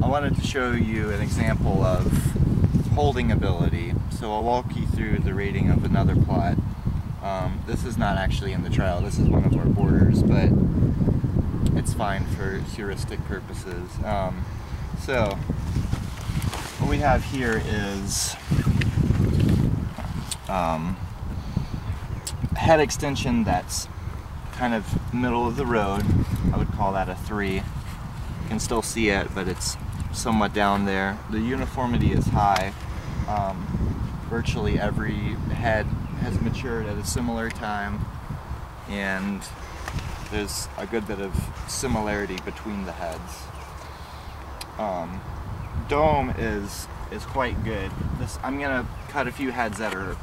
wanted to show you an example of holding ability. So I'll walk you through the rating of another plot. This is not actually in the trial, this is one of our borders, but it's fine for heuristic purposes. So what we have here is head extension that's kind of middle of the road. I would call that a 3. You can still see it, but it's somewhat down there. The uniformity is high. Virtually every head has matured at a similar time, and there's a good bit of similarity between the heads. Dome is quite good. I'm gonna cut a few heads that are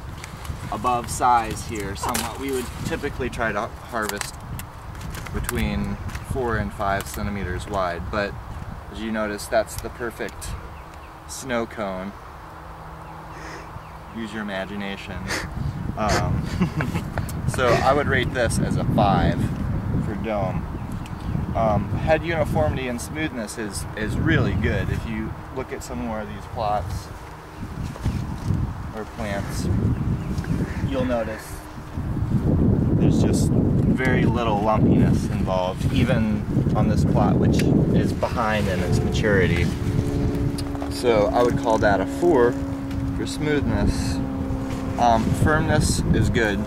above size here somewhat. We would typically try to harvest between 4 and 5 centimeters wide, but as you notice, that's the perfect snow cone. Use your imagination. So I would rate this as a 5 for dome. Head uniformity and smoothness is really good. If you look at some more of these plots or plants, you'll notice there's just very little lumpiness involved, even on this plot, which is behind in its maturity. So I would call that a 4 for smoothness. Firmness is good.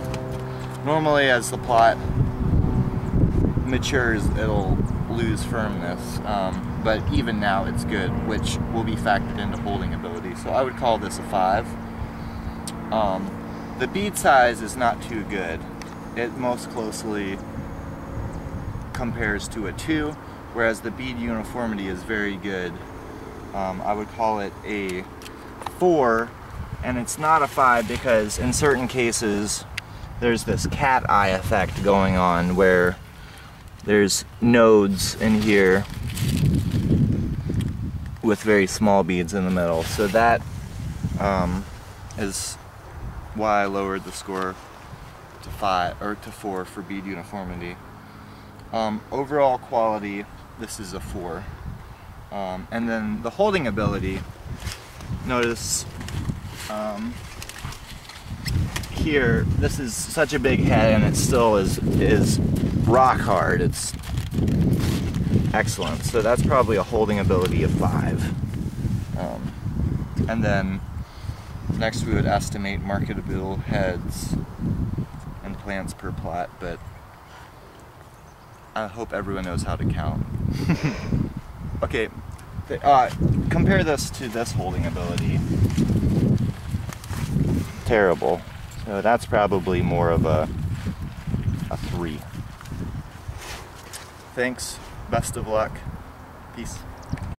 Normally as the plot matures, it'll lose firmness, but even now it's good, which will be factored into holding ability. So I would call this a 5. The bead size is not too good. It most closely compares to a 2, whereas the bead uniformity is very good. I would call it a 4, and it's not a 5 because in certain cases there's this cat eye effect going on where there's nodes in here with very small beads in the middle. So that is why I lowered the score to 5 or to 4 for bead uniformity. Overall quality, this is a 4. And then the holding ability, notice here, this is such a big head and it still is rock hard. It's excellent. So that's probably a holding ability of 5. And then next we would estimate marketable heads and plants per plot, but I hope everyone knows how to count. Okay, compare this to this holding ability. Terrible. So that's probably more of a 3. Thanks, best of luck, peace.